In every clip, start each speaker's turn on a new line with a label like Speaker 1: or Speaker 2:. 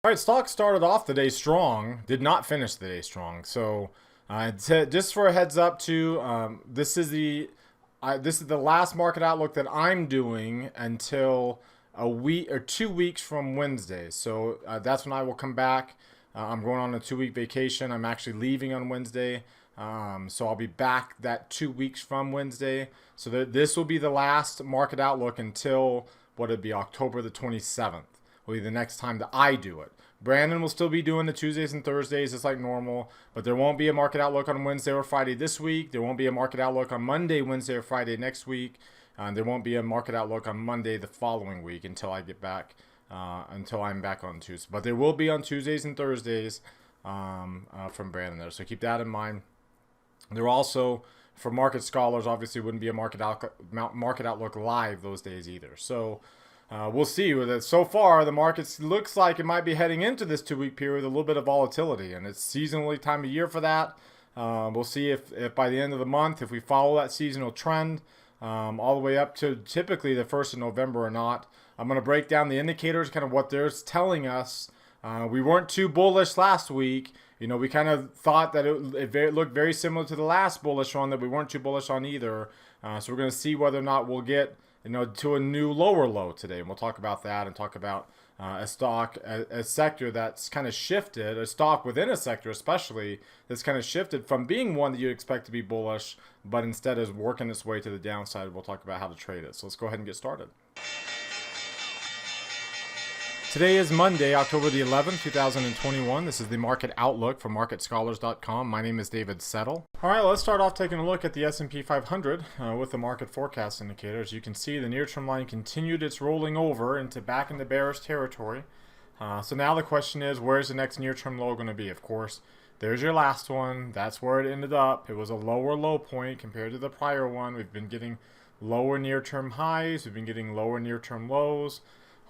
Speaker 1: All right, stock started off the day strong, did not finish the day strong. So, just for a heads up, too, this is the last market outlook that I'm doing until a week or 2 weeks from Wednesday. So that's when I will come back. I'm going on a 2 week vacation. I'm actually leaving on Wednesday. So I'll be back that 2 weeks from Wednesday. So this will be the last market outlook until what would be October the 27th. Will be the next time that I do it. Brandon will still be doing the Tuesdays and Thursdays just like normal, but there won't be a market outlook on Wednesday or Friday this week. There won't be a market outlook on Monday, Wednesday, or Friday next week. There won't be a market outlook on Monday the following week until I get back, until I'm back on Tuesday. But there will be on Tuesdays and Thursdays from Brandon there. So keep that in mind. There also, for market scholars, obviously wouldn't be a market outlook live those days either. So we'll see. With it. So far, the market looks like it might be heading into this 2 week period with a little bit of volatility, and it's seasonally time of year for that. We'll see if by the end of the month, if we follow that seasonal trend all the way up to typically the 1st of November or not. I'm going to break down the indicators, kind of what they're telling us. We weren't too bullish last week. You know, we kind of thought that it looked very similar to the last bullish one that we weren't too bullish on either. So we're going to see whether or not we'll get to a new lower low today. And we'll talk about that and talk about a stock, a sector that's kind of shifted, a stock within a sector especially, that's kind of shifted from being one that you expect to be bullish, but instead is working its way to the downside. We'll talk about how to trade it. So let's go ahead and get started. Today is Monday, October the 11th, 2021. This is the market outlook from marketscholars.com. My name is David Settle. All right, let's start off taking a look at the S&P 500 with the market forecast indicator. As you can see, the near-term line continued its rolling over back into bearish territory. So now the question is, where's the next near-term low going to be? Of course, there's your last one. That's where it ended up. It was a lower low point compared to the prior one. We've been getting lower near-term highs. We've been getting lower near-term lows.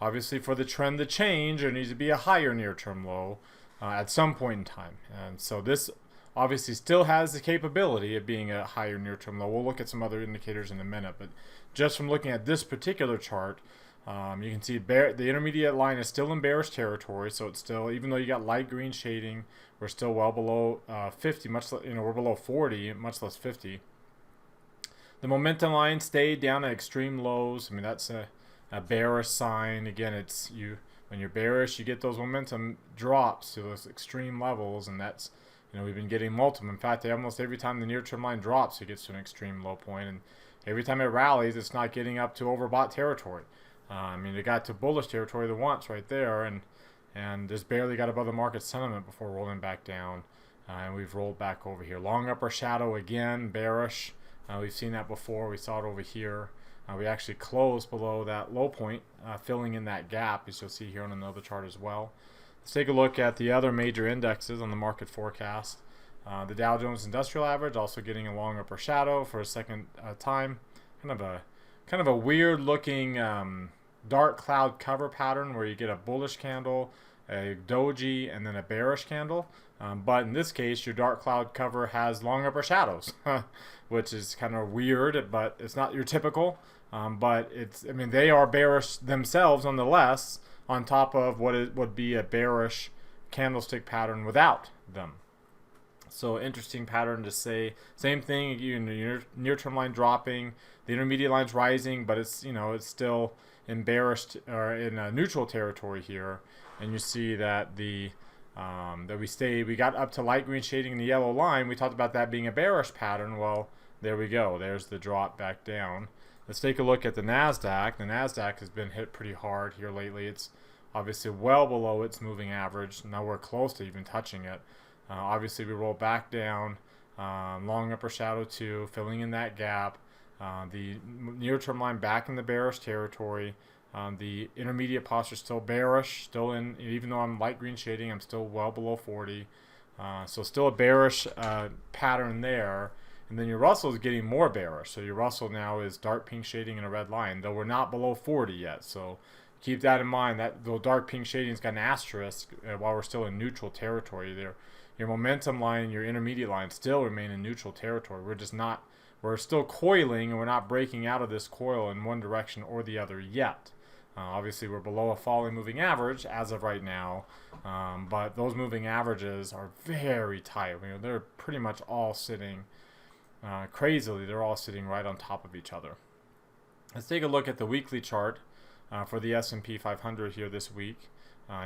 Speaker 1: Obviously, for the trend to change, there needs to be a higher near-term low at some point in time. And so this obviously still has the capability of being a higher near-term low. We'll look at some other indicators in a minute. But just from looking at this particular chart, you can see the intermediate line is still in bearish territory. So it's still, even though you got light green shading, we're still well below 50. We're below 40, much less 50. The momentum line stayed down at extreme lows. I mean, that's a bearish sign. Again, when you're bearish, you get those momentum drops to those extreme levels, and that's, we've been getting multiple. In fact, almost every time the near-term line drops, it gets to an extreme low point, and every time it rallies, it's not getting up to overbought territory. It got to bullish territory once right there, and just barely got above the market sentiment before rolling back down, and we've rolled back over here. Long upper shadow again, bearish. We've seen that before. We saw it over here. We actually closed below that low point, filling in that gap, as you'll see here on another chart as well. Let's take a look at the other major indexes on the market forecast. The Dow Jones Industrial Average also getting a long upper shadow for a second time. Kind of a weird looking dark cloud cover pattern where you get a bullish candle, a doji, and then a bearish candle. But in this case, your dark cloud cover has long upper shadows, which is kind of weird, but it's not your typical. But they are bearish themselves nonetheless, on top of what it would be a bearish candlestick pattern without them. So interesting pattern to say. Same thing, your near-term line dropping, the intermediate line's rising, but it's still in bearish or in neutral territory here. And you see that we got up to light green shading in the yellow line. We talked about that being a bearish pattern. Well, there we go. There's the drop back down. Let's take a look at the NASDAQ. The NASDAQ has been hit pretty hard here lately. It's obviously well below its moving average. Nowhere close to even touching it. Obviously, we roll back down. Long upper shadow 2, filling in that gap. The near-term line back in the bearish territory. The intermediate posture still bearish, still in, even though I'm light green shading, I'm still well below 40. So still a bearish pattern there. And then your Russell is getting more bearish. So your Russell now is dark pink shading and a red line, though we're not below 40 yet. So keep that in mind. That the dark pink shading's got an asterisk while we're still in neutral territory there. Your momentum line and your intermediate line still remain in neutral territory. We're still coiling, and we're not breaking out of this coil in one direction or the other yet. Obviously, we're below a falling moving average as of right now, but those moving averages are very tight. They're pretty much all sitting crazily. They're all sitting right on top of each other. Let's take a look at the weekly chart for the S&P 500 here this week.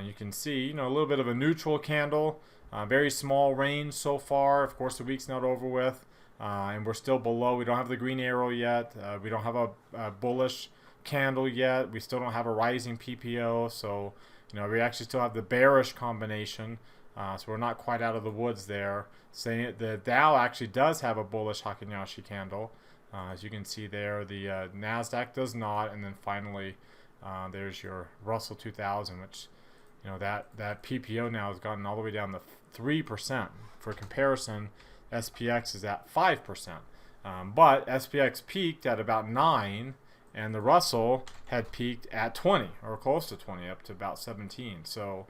Speaker 1: You can see, a little bit of a neutral candle, very small range so far. Of course, the week's not over with, and we're still below. We don't have the green arrow yet. We don't have a bullish candle yet. We still don't have a rising PPO. So, we actually still have the bearish combination. So we're not quite out of the woods there. Saying the Dow actually does have a bullish Hakunashi candle. As you can see there, the NASDAQ does not. And then finally, there's your Russell 2000, which, that PPO now has gotten all the way down to 3%. For comparison, SPX is at 5%. But SPX peaked at about 9, and the Russell had peaked at 20, or close to 20, up to about 17. So,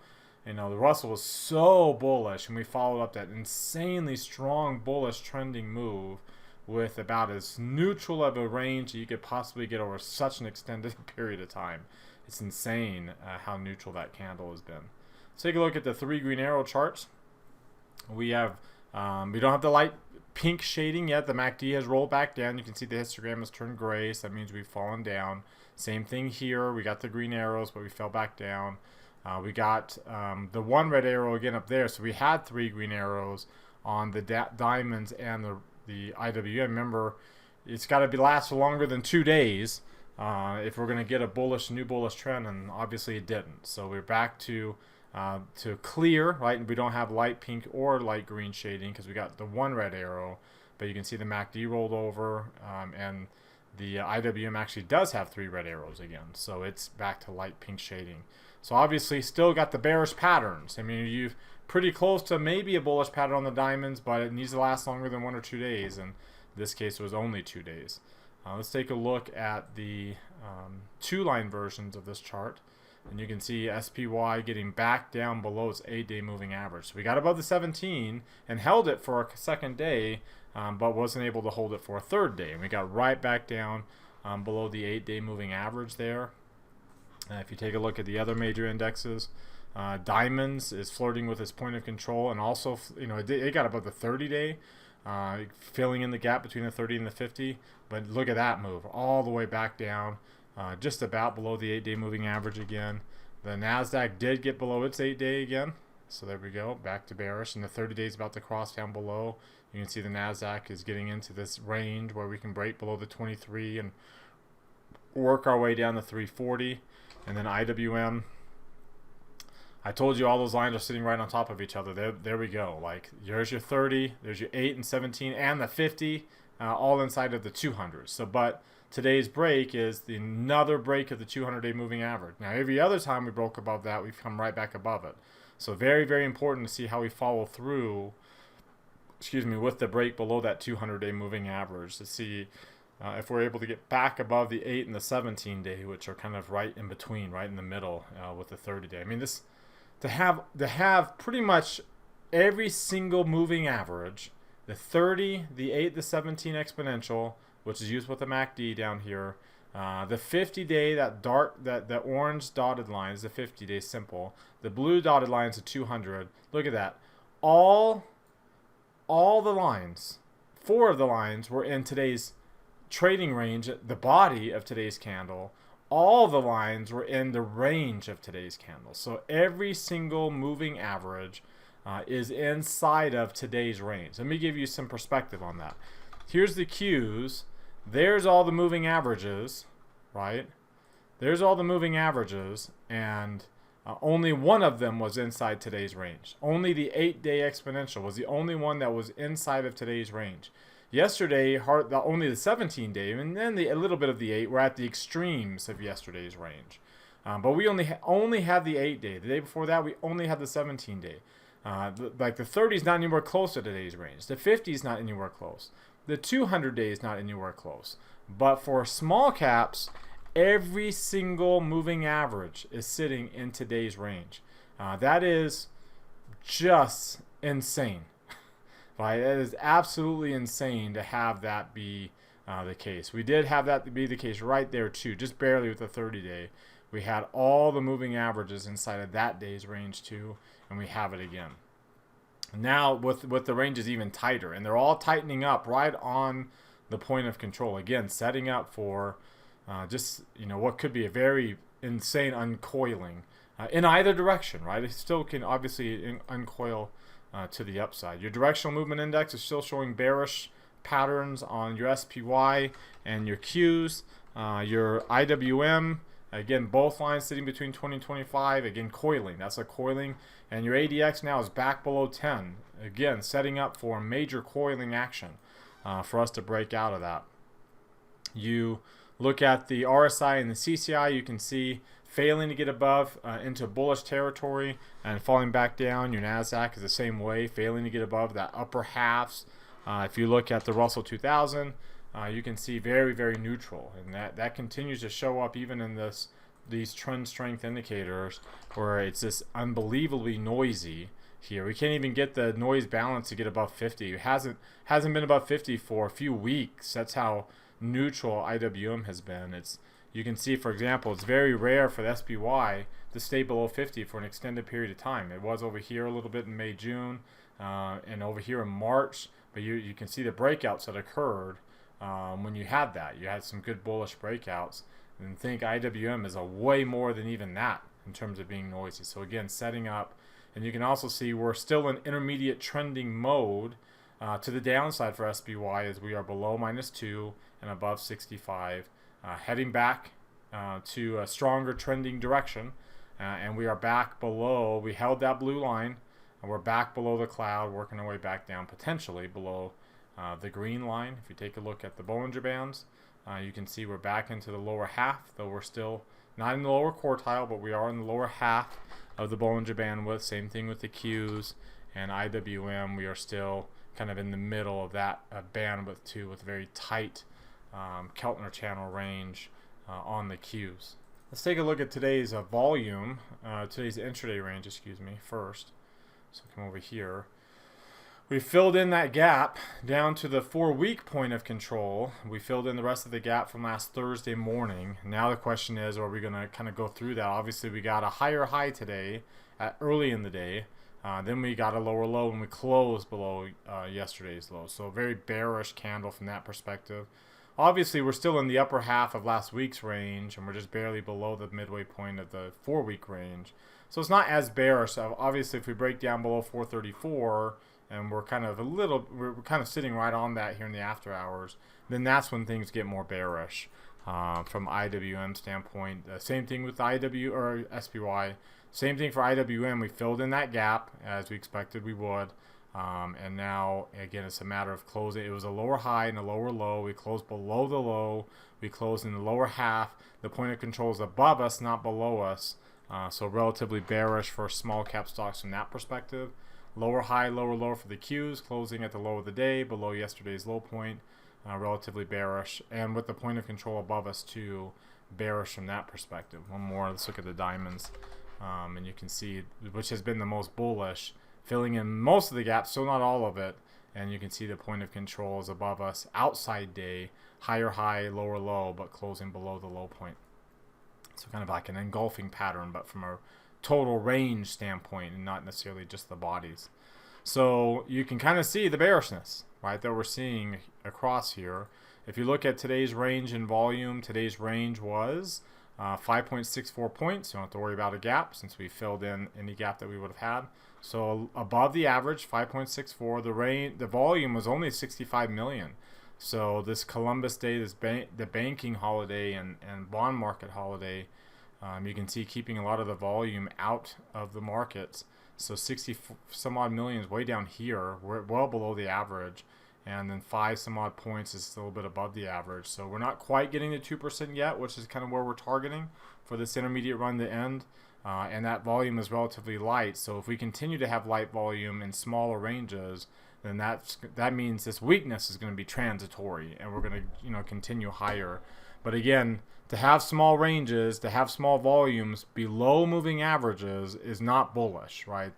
Speaker 1: the Russell was so bullish, and we followed up that insanely strong bullish trending move with about as neutral of a range that you could possibly get over such an extended period of time. It's insane how neutral that candle has been. Let's take a look at the 3 green arrow charts. We have we don't have the light pink shading yet. The MACD has rolled back down. You can see the histogram has turned gray, so that means we've fallen down. Same thing here. We got the green arrows, but we fell back down. We got the 1 red arrow again up there. So we had 3 green arrows on the diamonds and the IWM. Remember, it's got to last for longer than 2 days if we're going to get a new bullish trend, and obviously it didn't. So we're back to clear, right? We don't have light pink or light green shading because we got the 1 red arrow, but you can see the MACD rolled over, and the IWM actually does have 3 red arrows again, so it's back to light pink shading. So obviously still got the bearish patterns. You've pretty close to maybe a bullish pattern on the diamonds, but it needs to last longer than 1 or 2 days, and in this case it was only 2 days. Let's take a look at the 2-line versions of this chart. And you can see SPY getting back down below its 8-day moving average. So we got above the 17 and held it for a second day, but wasn't able to hold it for a third day. And we got right back down below the 8-day moving average there. If you take a look at the other major indexes, Diamonds is flirting with its point of control, and also, it got above the 30-day, filling in the gap between the 30 and the 50. But look at that move, all the way back down. Just about below the 8-day moving average again. The NASDAQ did get below its 8-day again. So there we go, back to bearish. And the 30 days about to cross down below. You can see the NASDAQ is getting into this range where we can break below the 23 and work our way down to 340. And then IWM, I told you all those lines are sitting right on top of each other. There we go. Like, there's your 30, there's your 8 and 17, and the 50, all inside of the 200. So, but today's break is another break of the 200-day moving average. Now, every other time we broke above that, we've come right back above it. So very, very important to see how we follow through, with the break below that 200-day moving average to see if we're able to get back above the 8 and the 17-day, which are kind of right in between, right in the middle with the 30-day. To have pretty much every single moving average, the 30, the 8, the 17 exponential, which is used with the MACD down here. The 50-day, that orange dotted line is the 50-day simple. The blue dotted line is the 200. Look at that. All the lines, 4 of the lines were in today's trading range, the body of today's candle. All the lines were in the range of today's candle. So every single moving average is inside of today's range. Let me give you some perspective on that. Here's the Qs. There's all the moving averages, right? There's all the moving averages, and only one of them was inside today's range. Only the 8-day exponential was the only one that was inside of today's range. Yesterday, only the 17-day, and then a little bit of the 8 were at the extremes of yesterday's range. But we only had the 8-day. The day before that, we only had the 17-day. Like the 30 is not anywhere close to today's range. The 50 is not anywhere close. The 200-day is not anywhere close. But for small caps, every single moving average is sitting in today's range. That is just insane. Right? It is absolutely insane to have that be the case. We did have that be the case right there too, just barely with the 30-day. we had all the moving averages inside of that day's range too, and we have it again. Now with the ranges even tighter, and they're all tightening up right on the point of control. Again, setting up for just what could be a very insane uncoiling in either direction, right? It still can obviously uncoil to the upside. Your directional movement index is still showing bearish patterns on your SPY and your Qs. Your IWM, again, both lines sitting between 20 and 25, again, coiling. That's a coiling. And your ADX now is back below 10. Again, setting up for major coiling action for us to break out of that. You look at the RSI and the CCI, you can see failing to get above into bullish territory and falling back down. Your NASDAQ is the same way, failing to get above that upper halves. If you look at the Russell 2000, you can see very, very neutral, and that continues to show up even in these trend strength indicators, where it's just unbelievably noisy here. We can't even get the noise balance to get above 50. It hasn't been above 50 for a few weeks. That's how neutral IWM has been. You can see, for example, it's very rare for the SPY to stay below 50 for an extended period of time. It was over here a little bit in May, June, and over here in March, but you can see the breakouts that occurred when you had that. You had some good bullish breakouts, and think IWM is a way more than even that in terms of being noisy. So again, setting up, and you can also see we're still in intermediate trending mode to the downside for SPY, as we are below -2 and above 65, heading back to a stronger trending direction, and we are back below. We held that blue line, and we're back below the cloud, working our way back down, potentially below the green line. If you take a look at the Bollinger Bands, you can see we're back into the lower half, though we're still not in the lower quartile, but we are in the lower half of the Bollinger Bandwidth. Same thing with the Qs and IWM. We are still kind of in the middle of that bandwidth too, with very tight Keltner channel range on the Qs. Let's take a look at today's volume, today's intraday range, first. So come over here. We filled in that gap down to the 4-week point of control. We filled in the rest of the gap from last Thursday morning. Now the question is, are we going to kind of go through that? Obviously, we got a higher high today, early in the day. Then we got a lower low and we closed below yesterday's low. So a very bearish candle from that perspective. Obviously, we're still in the upper half of last week's range, and we're just barely below the midway point of the 4-week range. So it's not as bearish. Obviously, if we break down below 434, and we're kind of sitting right on that here in the after hours, then that's when things get more bearish from IWM standpoint. Same thing with IW or SPY. Same thing for IWM. We filled in that gap as we expected we would. And now, again, it's a matter of closing. It was a lower high and a lower low. We closed below the low. We closed in the lower half. The point of control is above us, not below us. So relatively bearish for small cap stocks from that perspective. Lower high, lower low for the Qs, closing at the low of the day, below yesterday's low point. Relatively bearish. And with the point of control above us too, bearish from that perspective. One more, let's look at the diamonds. And you can see which has been the most bullish, filling in most of the gaps, so not all of it. And you can see the point of control is above us, outside day, higher high, lower low, but closing below the low point. So kind of like an engulfing pattern, but from a total range standpoint and not necessarily just the bodies. So you can kind of see the bearishness, right, that we're seeing across here. If you look at today's range in volume, today's range was 5.64 points. You don't have to worry about a gap since we filled in any gap that we would have had. So above the average, 5.64. The volume was only 65 million. So this Columbus Day, the banking holiday and bond market holiday, you can see keeping a lot of the volume out of the markets. So 60 some odd million is way down here. We're well below the average. And then 5 some odd points is still a bit above the average. So we're not quite getting to 2% yet, which is kind of where we're targeting for this intermediate run to end. And that volume is relatively light. So if we continue to have light volume in smaller ranges, then that means this weakness is going to be transitory, and we're going to continue higher. But again, to have small ranges, to have small volumes below moving averages is not bullish, right?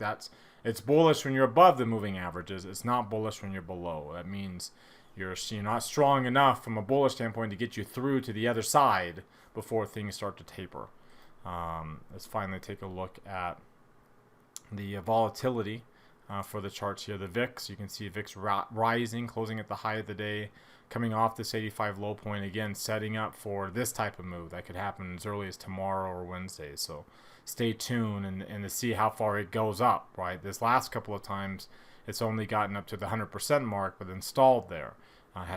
Speaker 1: It's bullish when you're above the moving averages. It's not bullish when you're below. That means you're not strong enough from a bullish standpoint to get you through to the other side before things start to taper. Let's finally take a look at the volatility for the charts here. The VIX, you can see VIX rising, closing at the high of the day, coming off this 85 low point, again setting up for this type of move that could happen as early as tomorrow or Wednesday. So stay tuned and to see how far it goes up, right? This last couple of times it's only gotten up to the 100% mark but then stalled there.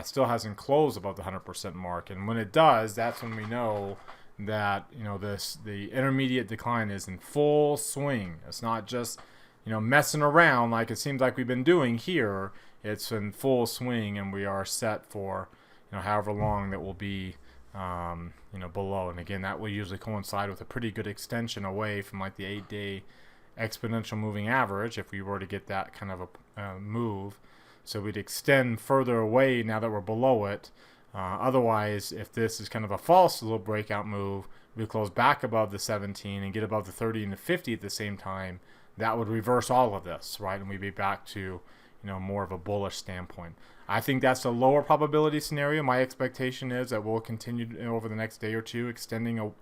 Speaker 1: Still hasn't closed above the 100% mark, and when it does, that's when we know that the intermediate decline is in full swing. It's not just messing around like it seems like we've been doing here. It's in full swing, and we are set for however long that will be below. And again, that will usually coincide with a pretty good extension away from like the 8-day exponential moving average if we were to get that kind of a move. So we'd extend further away now that we're below it. Otherwise, if this is kind of a false little breakout move, we close back above the 17 and get above the 30 and the 50 at the same time. That would reverse all of this, right? And we'd be back to more of a bullish standpoint. I think that's a lower probability scenario. My expectation is that we'll continue over the next day or two, extending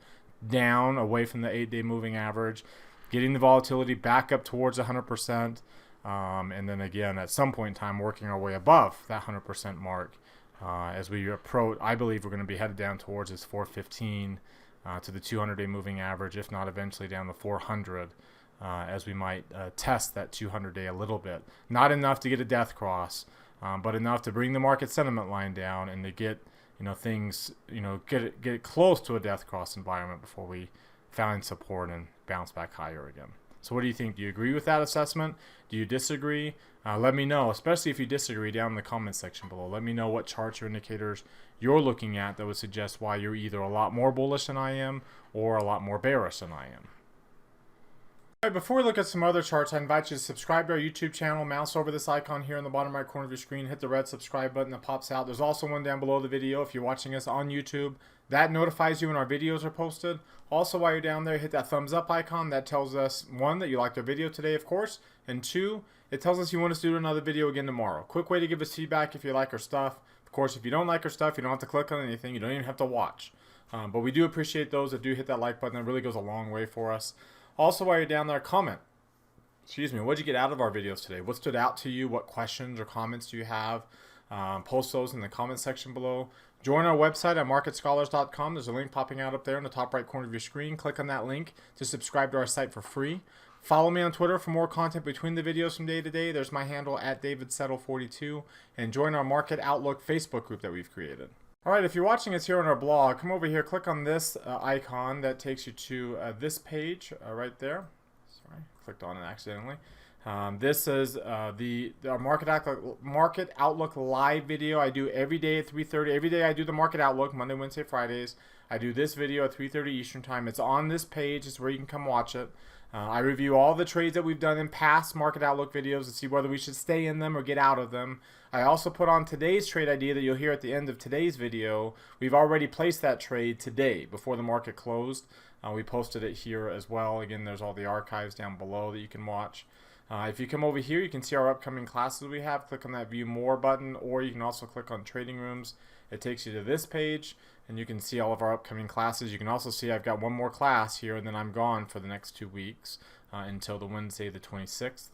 Speaker 1: down away from the 8-day moving average, getting the volatility back up towards 100%, and then again at some point in time working our way above that 100% mark. As we approach, I believe we're going to be headed down towards this 415 to the 200-day moving average, if not eventually down to 400, as we might test that 200-day a little bit. Not enough to get a death cross, but enough to bring the market sentiment line down and to get things get close to a death cross environment before we find support and bounce back higher again. So what do you think? Do you agree with that assessment? Do you disagree? Let me know, especially if you disagree, down in the comment section below. Let me know what charts or indicators you're looking at that would suggest why you're either a lot more bullish than I am or a lot more bearish than I am. All right, before we look at some other charts, I invite you to subscribe to our YouTube channel. Mouse over this icon here in the bottom right corner of your screen. Hit the red subscribe button that pops out. There's also one down below the video if you're watching us on YouTube. That notifies you when our videos are posted. Also, while you're down there, hit that thumbs up icon. That tells us, one, that you liked our video today, of course, and two, it tells us you want us to do another video again tomorrow. Quick way to give us feedback if you like our stuff. Of course, if you don't like our stuff, you don't have to click on anything. You don't even have to watch. But we do appreciate those that do hit that like button. That really goes a long way for us. Also, while you're down there, comment. What did you get out of our videos today? What stood out to you? What questions or comments do you have? Post those in the comment section below. Join our website at marketscholars.com. There's a link popping out up there in the top right corner of your screen. Click on that link to subscribe to our site for free. Follow me on Twitter for more content between the videos from day to day. There's my handle at DavidSettle42. And join our Market Outlook Facebook group that we've created. All right, if you're watching us here on our blog, come over here, click on this icon that takes you to this page right there. Sorry, clicked on it accidentally. This is the Market Outlook live video I do every day at 3:30. Every day I do the Market Outlook, Monday, Wednesday, Fridays. I do this video at 3:30 Eastern Time. It's on this page. It's where you can come watch it. I review all the trades that we've done in past Market Outlook videos to see whether we should stay in them or get out of them. I also put on today's trade idea that you'll hear at the end of today's video. We've already placed that trade today before the market closed. We posted it here as well. Again, there's all the archives down below that you can watch. If you come over here, you can see our upcoming classes we have. Click on that View More button, or you can also click on Trading Rooms. It takes you to this page, and you can see all of our upcoming classes. You can also see I've got one more class here, and then I'm gone for the next 2 weeks until the Wednesday the 26th.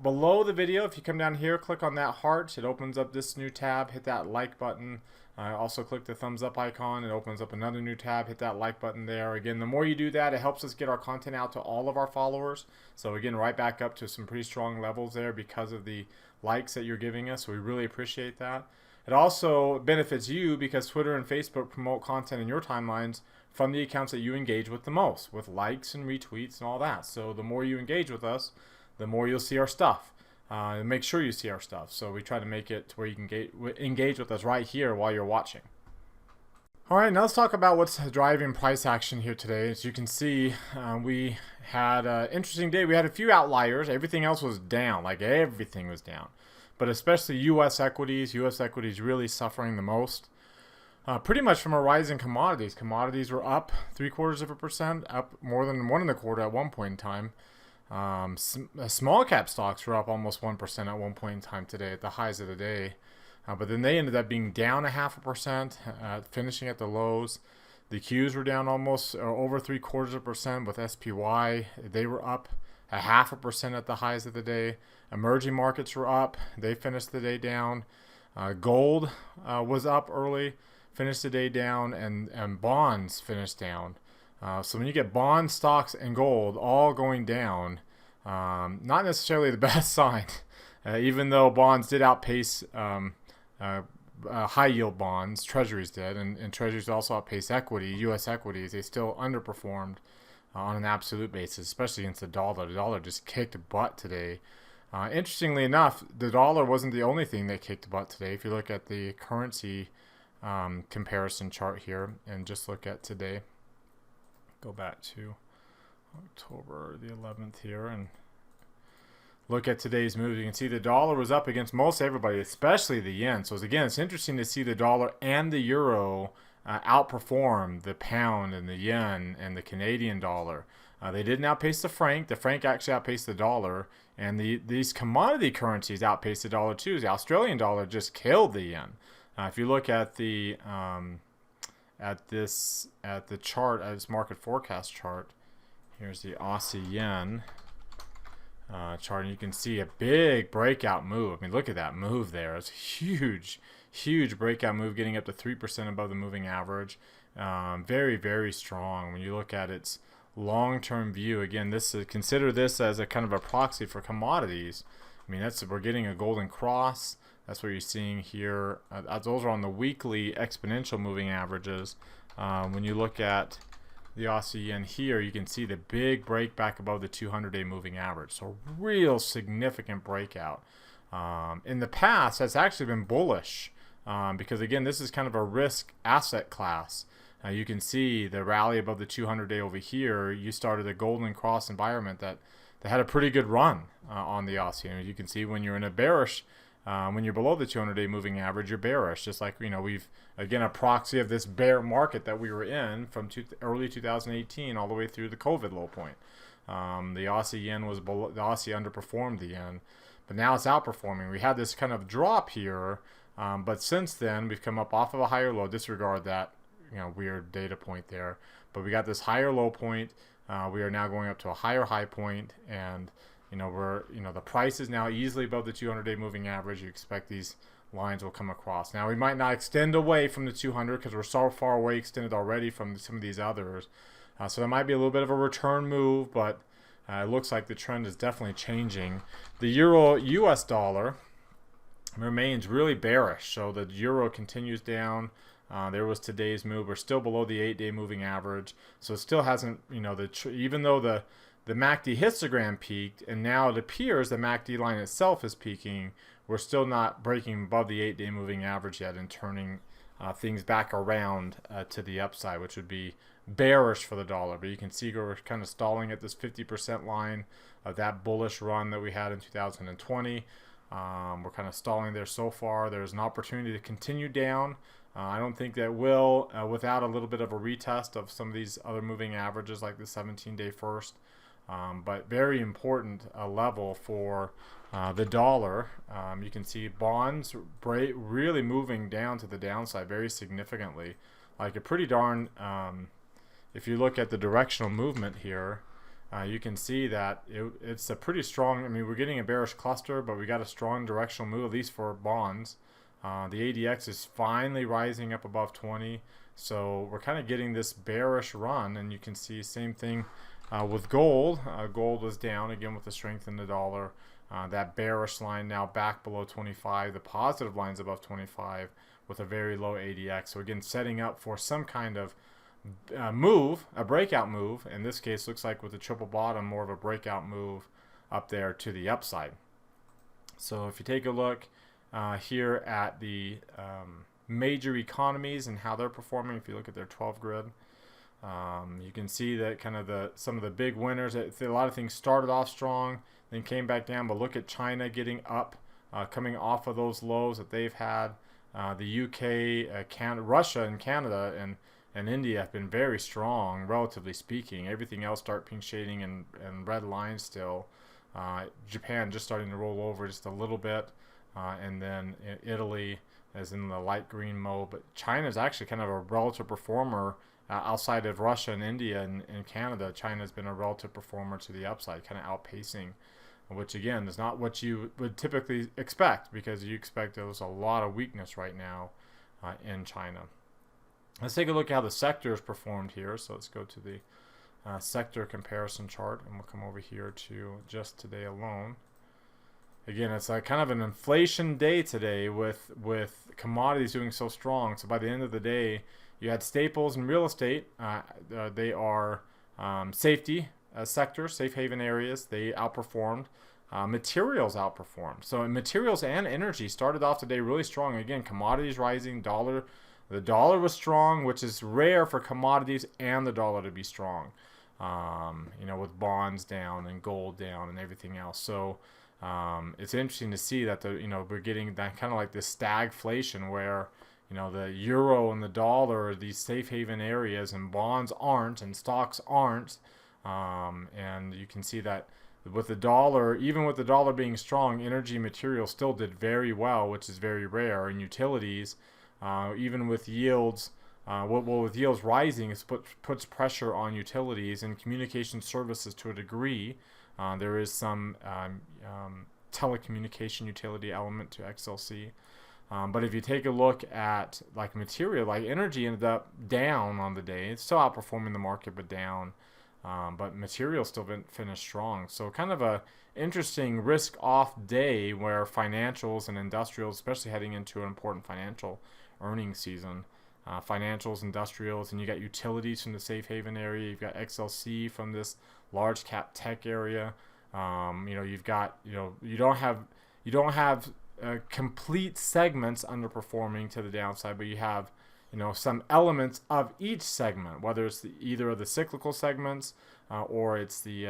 Speaker 1: Below the video, if you come down here, click on that heart. It opens up this new tab. Hit that like button. Also click the thumbs up icon. It opens up another new tab. Hit that like button there. Again, the more you do that, it helps us get our content out to all of our followers. So again, right back up to some pretty strong levels there because of the likes that you're giving us. We really appreciate that. It also benefits you because Twitter and Facebook promote content in your timelines from the accounts that you engage with the most, with likes and retweets and all that. So the more you engage with us, the more you'll see our stuff. Make sure you see our stuff. So we try to make it to where you can engage with us right here while you're watching. All right, now let's talk about what's driving price action here today. As you can see, we had an interesting day. We had a few outliers. Everything else was down, like everything was down. But especially U.S. equities. U.S. equities really suffering the most. Pretty much from a rise in commodities. Commodities were up 0.75%, up more than 1.25% at one point in time. Small cap stocks were up almost 1% at one point in time today at the highs of the day. But then they ended up being down 0.5%, finishing at the lows. The Qs were down almost over 0.75%. With SPY, they were up 0.5% at the highs of the day. Emerging markets were up. They finished the day down. Gold was up early, finished the day down, and bonds finished down. So when you get bonds, stocks, and gold all going down, not necessarily the best sign. Even though bonds did outpace high yield bonds, treasuries did, and treasuries also outpaced equity, U.S. equities, they still underperformed on an absolute basis, especially against the dollar. The dollar just kicked butt today. Interestingly enough, the dollar wasn't the only thing that kicked butt today. If you look at the currency comparison chart here and just look at today, go back to October the 11th here and look at today's move. You can see the dollar was up against most everybody, especially the yen. So again, it's interesting to see the dollar and the euro outperform the pound and the yen and the Canadian dollar. They didn't outpace the franc. The franc actually outpaced the dollar, and these commodity currencies outpaced the dollar too. The Australian dollar just killed the yen. If you look at the chart, at this market forecast chart, here's the Aussie yen chart, and you can see a big breakout move. I mean, look at that move there. It's huge, huge breakout move, getting up to 3% above the moving average. Very, very strong. When you look at its long-term view, again, consider this as a kind of a proxy for commodities. I mean, we're getting a golden cross. That's what you're seeing here. Those are on the weekly exponential moving averages. When you look at the Aussie yen here, you can see the big break back above the 200-day moving average. So real significant breakout. In the past, that's actually been bullish because, again, this is kind of a risk asset class. You can see the rally above the 200-day over here. You started a golden cross environment that had a pretty good run on the Aussie. And you can see when you're in a bearish, when you're below the 200-day moving average, you're bearish. Just like, we've, again, a proxy of this bear market that we were in from early 2018 all the way through the COVID low point. The Aussie yen was below, the Aussie underperformed the yen, but now it's outperforming. We had this kind of drop here, but since then we've come up off of a higher low. Disregard that weird data point there, but we got this higher low point. We are now going up to a higher high point, and the price is now easily above the 200-day moving average. You expect these lines will come across. Now we might not extend away from the 200 because we're so far away extended already from some of these others. So there might be a little bit of a return move, but it looks like the trend is definitely changing. The euro US dollar remains really bearish, so the euro continues down. There was today's move. We're still below the 8-day moving average, so it still hasn't, even though the MACD histogram peaked, and now it appears the MACD line itself is peaking, we're still not breaking above the 8-day moving average yet and turning things back around to the upside, which would be bearish for the dollar. But you can see we're kind of stalling at this 50% line of that bullish run that we had in 2020. We're kind of stalling there so far. There's an opportunity to continue down. I don't think that will without a little bit of a retest of some of these other moving averages like the 17-day first. But very important level for the dollar. You can see bonds really moving down to the downside very significantly. Like a pretty darn, if you look at the directional movement here, you can see that it's a pretty strong, we're getting a bearish cluster, but we got a strong directional move, at least for bonds. The ADX is finally rising up above 20. So we're kind of getting this bearish run, and you can see same thing with gold. Gold was down again with the strength in the dollar. That bearish line now back below 25. The positive line's above 25 with a very low ADX. So again, setting up for some kind of move, a breakout move. In this case, looks like with the triple bottom, more of a breakout move up there to the upside. So if you take a look here at the major economies and how they're performing, if you look at their 12 grid, you can see that kind of some of the big winners. A lot of things started off strong, then came back down. But look at China getting up, coming off of those lows that they've had. The UK, Russia, and Canada, and India have been very strong, relatively speaking. Everything else dark pink shading and red lines still. Japan just starting to roll over just a little bit, and then Italy is in the light green mode. But China is actually kind of a relative performer outside of Russia and India and Canada, China has been a relative performer to the upside, kind of outpacing, which again is not what you would typically expect, because you expect there's a lot of weakness right now in China. Let's take a look at how the sectors performed here. So let's go to the sector comparison chart, and we'll come over here to just today alone. Again, it's like kind of an inflation day today with commodities doing so strong. So by the end of the day, you had staples and real estate. They are safety sectors, safe haven areas. They outperformed. Materials outperformed. So materials and energy started off today really strong. Again, commodities rising, the dollar was strong, which is rare for commodities and the dollar to be strong. With bonds down and gold down and everything else. So it's interesting to see that we're getting that kind of like this stagflation where the euro and the dollar are these safe haven areas, and bonds aren't, and stocks aren't. And you can see that with the dollar, even with the dollar being strong, energy materials still did very well, which is very rare. And utilities, even with yields, with yields rising, it puts pressure on utilities and communication services to a degree. There is some telecommunication utility element to XLC. But if you take a look at like material, like energy ended up down on the day. It's still outperforming the market, but down. But material still finished strong. So kind of a interesting risk-off day where financials and industrials, especially heading into an important financial earnings season, financials, industrials, and you got utilities from the safe haven area. You've got XLC from this large cap tech area. You've got you don't have complete segments underperforming to the downside, but you have some elements of each segment, whether it's either of the cyclical segments or it's the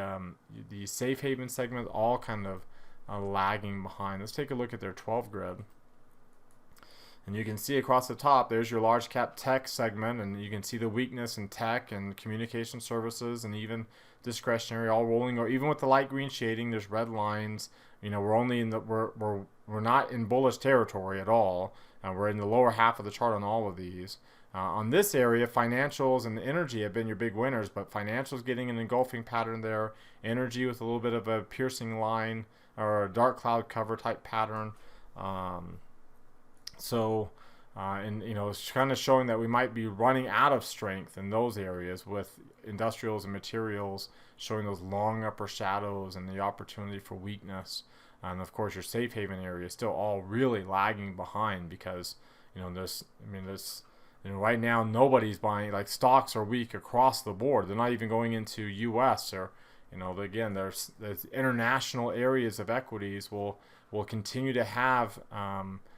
Speaker 1: safe haven segment, all kind of lagging behind. Let's take a look at their 12 grid. And you can see across the top, there's your large cap tech segment, and you can see the weakness in tech and communication services and even discretionary all rolling, or even with the light green shading, there's red lines. We're only in we're not in bullish territory at all. We're in the lower half of the chart on all of these. On this area, financials and energy have been your big winners, but financials getting an engulfing pattern there. Energy with a little bit of a piercing line or a dark cloud cover type pattern. It's kind of showing that we might be running out of strength in those areas, with industrials and materials showing those long upper shadows and the opportunity for weakness. And of course, your safe haven area is still all really lagging behind, because right now nobody's buying. Like, stocks are weak across the board. They're not even going into U.S. or again, there's international areas of equities will continue to have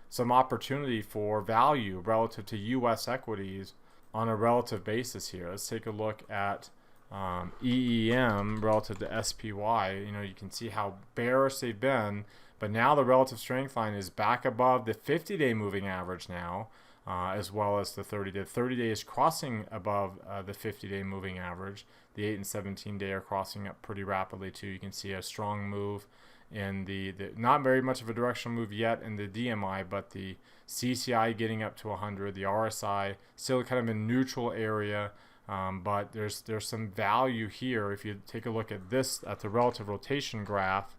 Speaker 1: some opportunity for value relative to U.S. equities on a relative basis here. Let's take a look at EEM relative to SPY. You can see how bearish they've been, but now the relative strength line is back above the 50-day moving average now, as well as the 30-day. 30-day is crossing above the 50-day moving average. The 8 and 17-day are crossing up pretty rapidly too. You can see a strong move in the not very much of a directional move yet in the DMI, but the CCI getting up to 100, the RSI still kind of in neutral area, but there's some value here if you take a look at the relative rotation graph,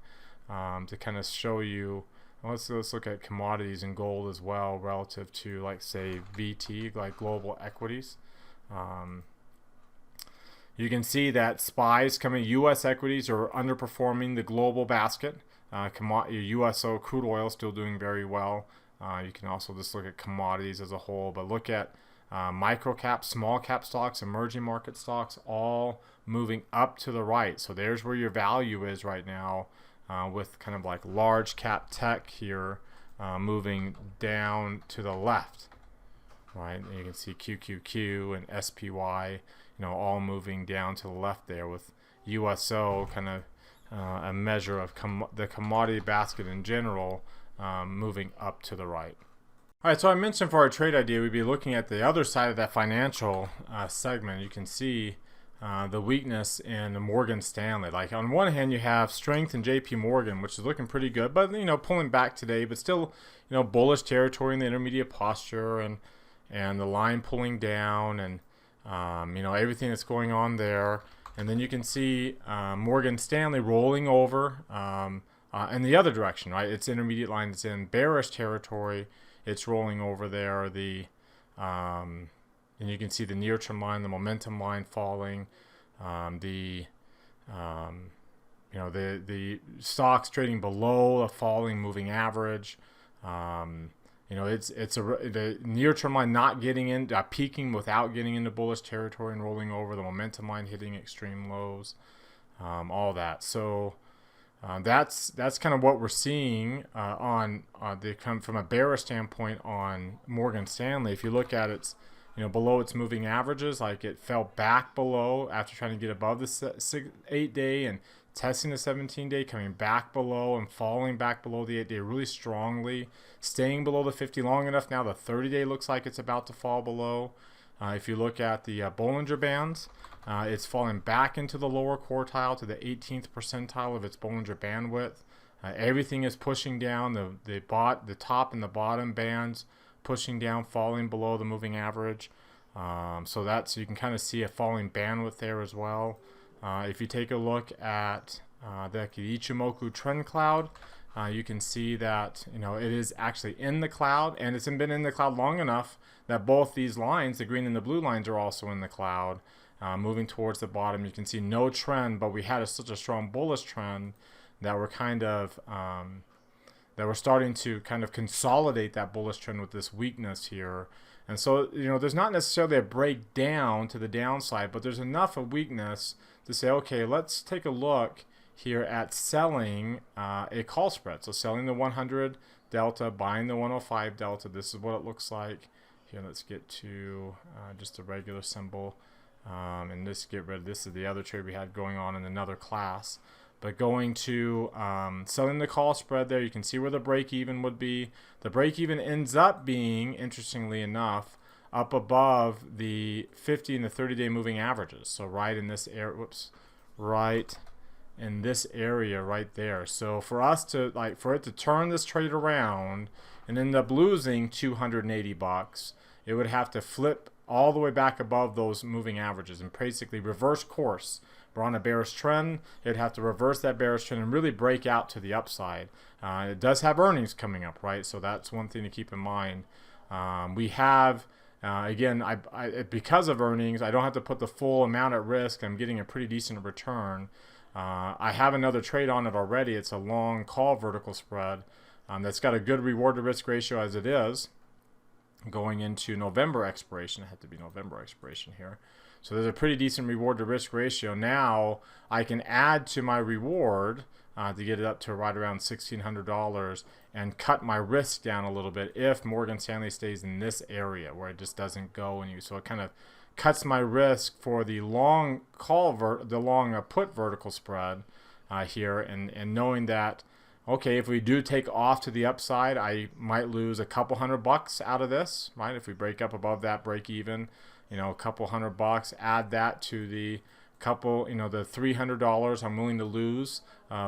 Speaker 1: to kind of show you. Let's look at commodities and gold as well relative to, like, say, VT, like global equities. You can see that SPYs coming, U.S. equities are underperforming the global basket. USO crude oil still doing very well. You can also just look at commodities as a whole, but look at micro cap, small cap stocks, emerging market stocks, all moving up to the right. So there's where your value is right now, with kind of like large cap tech here moving down to the left. Right, and you can see QQQ and SPY, all moving down to the left there, with USO kind of a measure of the commodity basket in general moving up to the right. All right, so I mentioned for our trade idea, we'd be looking at the other side of that financial segment. You can see the weakness in Morgan Stanley. Like, on one hand, you have strength in JP Morgan, which is looking pretty good, but pulling back today, but still bullish territory in the intermediate posture, and the line pulling down, and Everything that's going on there. And then you can see Morgan Stanley rolling over in the other direction, right? Its intermediate line is in bearish territory. It's rolling over there. And you can see the near-term line, the momentum line falling. The stocks trading below a falling moving average. The near-term line not getting in, peaking without getting into bullish territory and rolling over. The momentum line hitting extreme lows, all that. So that's kind of what we're seeing from a bearish standpoint on Morgan Stanley. If you look at it, below its moving averages, like it fell back below after trying to get above the 8-day and testing the 17-day, coming back below and falling back below the 8-day really strongly, staying below the 50 long enough. Now the 30-day looks like it's about to fall below. If you look at the Bollinger Bands, it's falling back into the lower quartile to the 18th percentile of its Bollinger Bandwidth. Everything is pushing down, the top and the bottom bands pushing down, falling below the moving average. So you can kind of see a falling bandwidth there as well. If you take a look at the Ichimoku trend cloud, you can see that it is actually in the cloud, and it's been in the cloud long enough that both these lines, the green and the blue lines, are also in the cloud, moving towards the bottom. You can see no trend, but we had such a strong bullish trend that we're starting to kind of consolidate that bullish trend with this weakness here. And so, there's not necessarily a breakdown to the downside, but there's enough of weakness to say, okay, let's take a look here at selling a call spread. So selling the 100 delta, buying the 105 delta. This is what it looks like. Here, let's get to just a regular symbol. And this is the other trade we had going on in another class. But going to selling the call spread there, you can see where the break even would be. The break even ends up being, interestingly enough, up above the 50 and the 30-day moving averages. So right in this area, right in this area right there. So for us to for it to turn this trade around and end up losing $280, it would have to flip all the way back above those moving averages and basically reverse course. We're on a bearish trend. It'd have to reverse that bearish trend and really break out to the upside. It does have earnings coming up, right? So that's one thing to keep in mind. We have, again, because of earnings, I don't have to put the full amount at risk. I'm getting a pretty decent return. I have another trade on it already. It's a long call vertical spread that's got a good reward to risk ratio as it is, going into November expiration. It had to be November expiration here. So there's a pretty decent reward to risk ratio. Now I can add to my reward to get it up to right around $1,600 and cut my risk down a little bit if Morgan Stanley stays in this area where it just doesn't go. So it kind of cuts my risk for the long put vertical spread here, and knowing that, okay, if we do take off to the upside, I might lose a couple $100 out of this, right? If we break up above that break even, a couple $100, add that to the couple, the $300 I'm willing to lose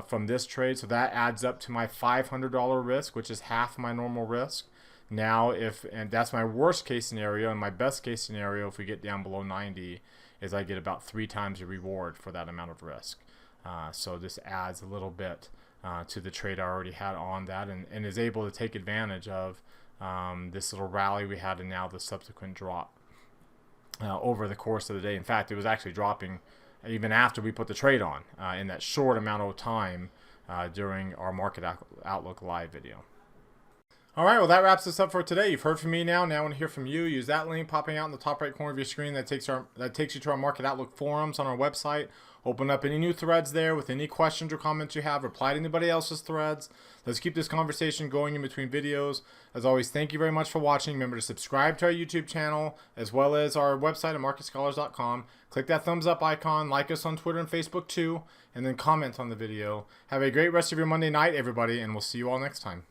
Speaker 1: from this trade. So that adds up to my $500 risk, which is half my normal risk. Now, and that's my worst case scenario, and my best case scenario, if we get down below 90, is I get about 3 times the reward for that amount of risk. So this adds a little bit to the trade I already had on that, and is able to take advantage of this little rally we had and now the subsequent drop over the course of the day. In fact, it was actually dropping even after we put the trade on in that short amount of time during our Market Outlook live video. All right, well, that wraps us up for today. You've heard from me now. Now I want to hear from you. Use that link popping out in the top right corner of your screen that takes you to our Market Outlook forums on our website. Open up any new threads there with any questions or comments you have. Reply to anybody else's threads. Let's keep this conversation going in between videos. As always, thank you very much for watching. Remember to subscribe to our YouTube channel as well as our website at marketscholars.com. Click that thumbs up icon. Like us on Twitter and Facebook too. And then comment on the video. Have a great rest of your Monday night, everybody, and we'll see you all next time.